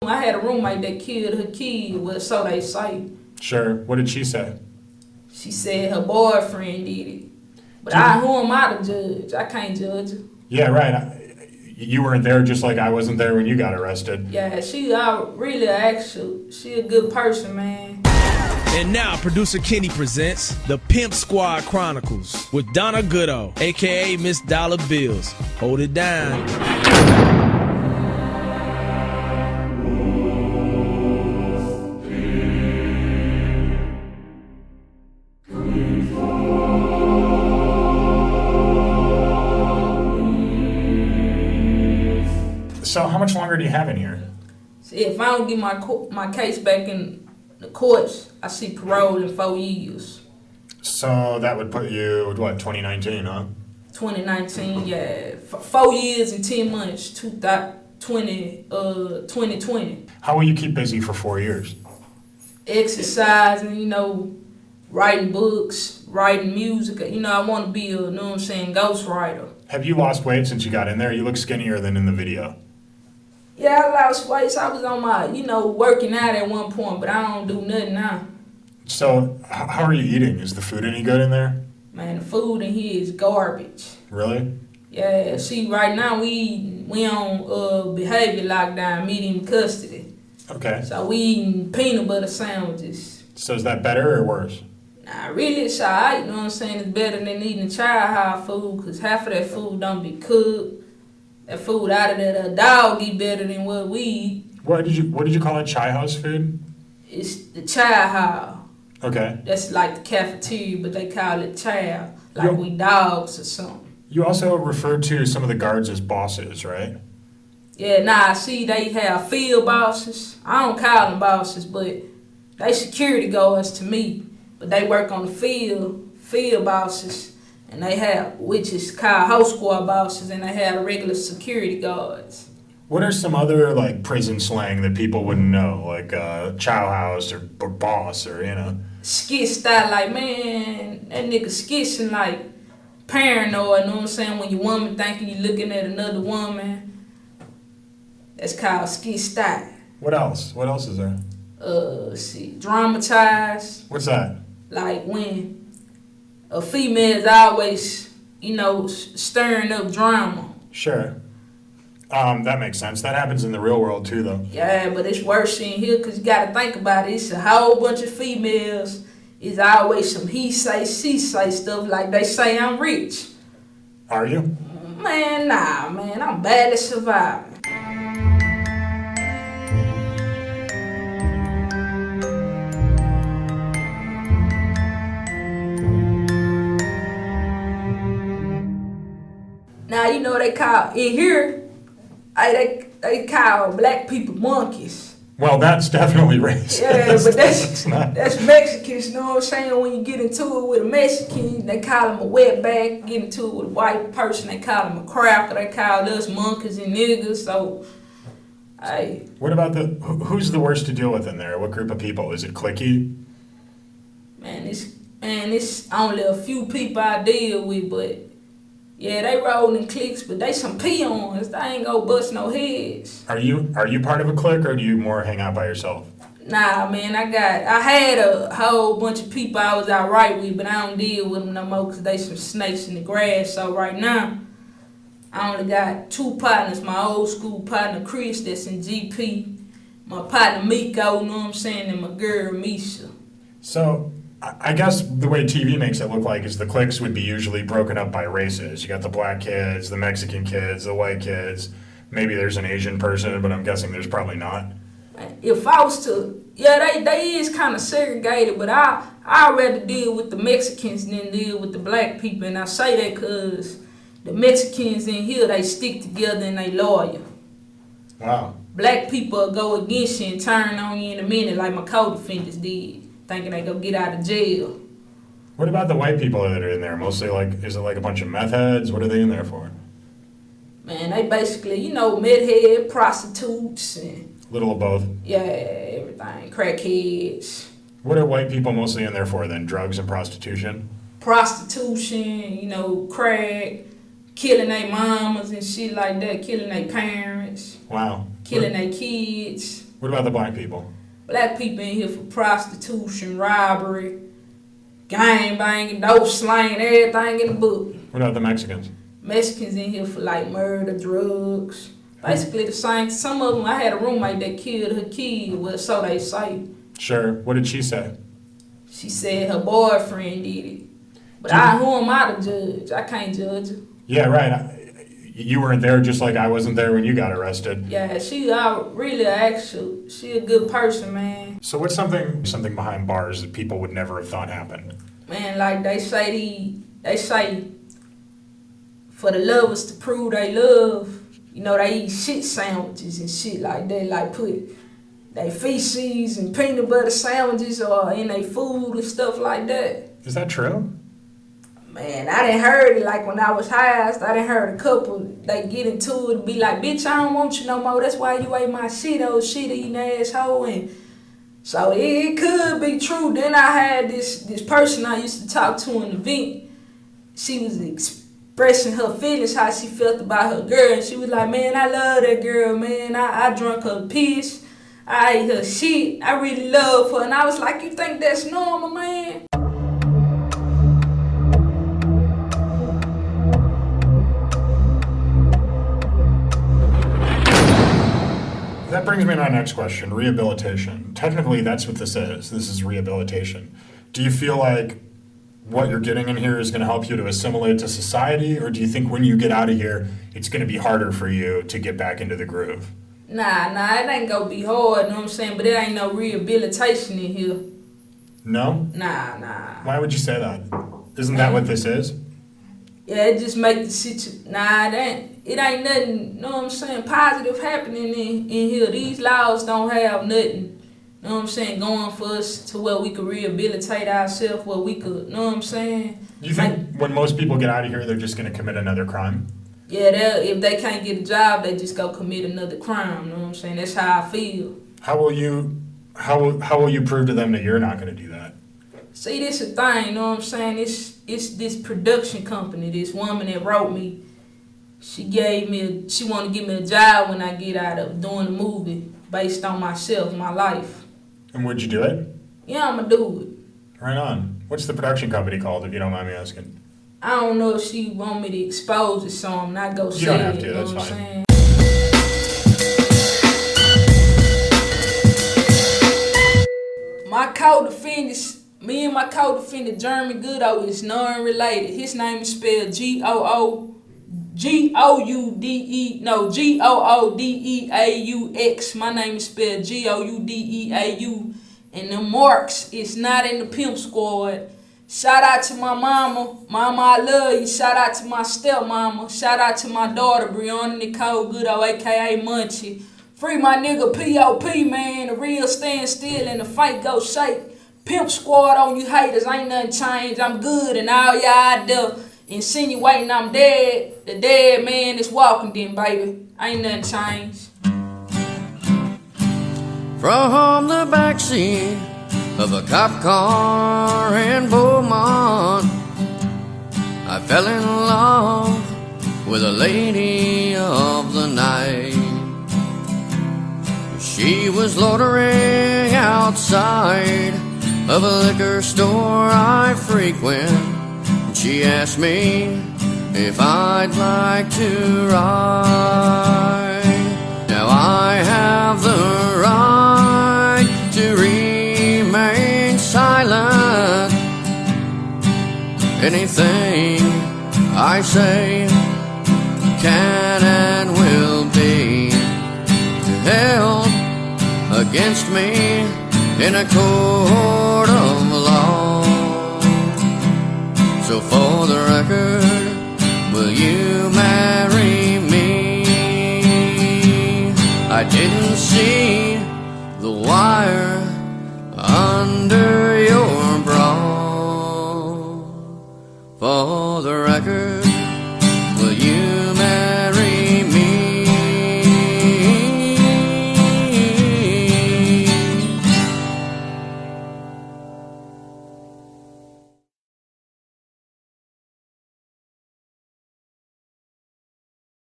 I had a roommate that killed her kid, well, so they say. Sure. What did she say? She said her boyfriend did it. But who am I to judge? I can't judge her. Yeah, right. You weren't there, just like I wasn't there when you got arrested. Yeah, she a good person, man. And now, producer Kenny presents the Pimp Squad Chronicles with Donna Goudeau, a.k.a. Miss Dollar Bills. Hold it down. So how much longer do you have in here? See, if I don't get my case back in the courts, I see parole in 4 years. So that would put you, what, 2019, huh? 2019, yeah. 4 years and 10 months, 2020. How will you keep busy for 4 years? Exercising, writing books, writing music. I want to be a, ghostwriter. Have you lost weight since you got in there? You look skinnier than in the video. Yeah, I lost weight. So I was on my, working out at one point, but I don't do nothing now. So how are you eating? Is the food any good in there? Man, the food in here is garbage. Really? Yeah, see, right now we on behavior lockdown, medium custody. Okay. So we eating peanut butter sandwiches. So is that better or worse? Nah, really, it's alright, It's better than eating childhood food, because half of that food don't be cooked. That food out of there, a dog eat better than what we eat. What did you call it? Chai house food? It's the childhood. Okay. That's like the cafeteria, but they call it child, like we dogs or something. You also referred to some of the guards as bosses, right? Yeah, see, they have field bosses. I don't call them bosses, but they security guards to me. But they work on the field bosses. And they have, which is called house squad bosses, and they have the regular security guards. What are some other, prison slang that people wouldn't know? Like, chow house or boss or, Skit style, man, that nigga skitching paranoid, when your woman thinking you looking at another woman. That's called skit style. What else? What else is there? Dramatized. What's that? Like when a female is always, stirring up drama. Sure. That makes sense. That happens in the real world too, though. Yeah, but it's worse in here because you got to think about it. It's a whole bunch of females. It's always some he say, she say stuff like they say I'm rich. Are you? Man, nah, man. I'm bad at surviving. Now, they call, in here, they call black people monkeys. Well, that's definitely racist. Yeah, but that's Mexicans, When you get into it with a Mexican, they call them a wetback. Get into it with a white person, they call them a cracker. They call us monkeys and niggas, so, hey. What about who's the worst to deal with in there? What group of people? Is it cliquey? Man, it's only a few people I deal with, but yeah, they roll in cliques, but they some peons. They ain't gonna bust no heads. Are you part of a clique, or do you more hang out by yourself? Nah, man, I had a whole bunch of people I was out right with, but I don't deal with them no more because they some snakes in the grass. So right now, I only got 2 partners. My old school partner, Chris, that's in GP. My partner, Miko, and my girl, Misha. So, I guess the way TV makes it look like is the cliques would be usually broken up by races. You got the black kids, the Mexican kids, the white kids. Maybe there's an Asian person, but I'm guessing there's probably not. If I was to, they is kind of segregated, but I'd rather deal with the Mexicans than deal with the black people. And I say that because the Mexicans in here, they stick together and they loyal. Wow. Black people will go against you and turn on you in a minute like my co-defendants did, thinking they go get out of jail. What about the white people that are in there? Mostly is it like a bunch of meth heads? What are they in there for? Man, they basically, meth head, prostitutes, and... Little of both? Yeah, everything. Crackheads. What are white people mostly in there for then? Drugs and prostitution? Prostitution, crack, killing their mamas and shit like that, killing their parents. Wow. Killing their kids. What about the black people? Black people in here for prostitution, robbery, gang banging, dope slaying, everything in the book. What about the Mexicans? Mexicans in here for like murder, drugs. Basically the same. Some of them, I had a roommate that killed her kid, well, so they say. Sure. What did she say? She said her boyfriend did it. But who am I to judge? I can't judge her. Yeah, right. You weren't there, just like I wasn't there when you got arrested. Yeah, she a good person, man. So what's something behind bars that people would never have thought happened? Man, like they say for the lovers to prove they love, you know, they eat shit sandwiches and shit like that, like put they feces and peanut butter sandwiches or in their food and stuff like that. Is that true? Man, I done heard it like when I was highest. I done heard a couple, they get into it and be like, bitch, I don't want you no more. That's why you ate my shit, old shit eating asshole. And so it could be true. Then I had this person I used to talk to in the vent. She was expressing her feelings, how she felt about her girl. And she was like, man, I love that girl, man. I drank her piss. I ate her shit. I really love her. And I was like, you think that's normal, man? That brings me to my next question, rehabilitation. Technically, that's what this is. This is rehabilitation. Do you feel like what you're getting in here is going to help you to assimilate to society, or do you think when you get out of here, it's going to be harder for you to get back into the groove? Nah, it ain't gonna be hard, you know what I'm saying? But it ain't no rehabilitation in here. No? Nah. Why would you say that? Isn't that what this is? Yeah, it just make the situation. Nah, it ain't nothing, you know what I'm saying, positive happening in here. These laws don't have nothing, you know what I'm saying, going for us to where we could rehabilitate ourselves, where we could, you know what I'm saying? Do you think when most people get out of here, they're just going to commit another crime? Yeah, if they can't get a job, they just go commit another crime, you know what I'm saying? That's how I feel. How will you prove to them that you're not going to do that? See, this is a thing, you know what I'm saying? It's this production company, this woman that wrote me. She wanted to give me a job when I get out of doing the movie based on myself, my life. And would you do it? Yeah, I'ma do it. Right on. What's the production company called, if you don't mind me asking? I don't know if she want me to expose it, so I'm not gonna say it. You don't have to, you know that's what I'm fine. saying? Me and my co-defendant, Jeremy Goudeau, is non-related. His name is spelled Goodeaux. My name is spelled Goudeau. And the marks is not in the Pimp Squad. Shout out to my mama. Mama, I love you. Shout out to my stepmama. Shout out to my daughter, Brianna Nicole Goudeau, a.k.a. Munchie. Free my nigga P.O.P., man. The real stand still and the fight go shake. Pimp Squad on you haters, ain't nothing changed. I'm good and all y'all out there insinuating I'm dead. The dead man is walking then, baby. Ain't nothing changed. From the backseat of a cop car in Beaumont, I fell in love with a lady of the night. She was loitering outside of a liquor store I frequent. She asked me if I'd like to ride. Now I have the right to remain silent. Anything I say can and will be held against me in a court of law. So for the record, will you marry me? I didn't see the wire under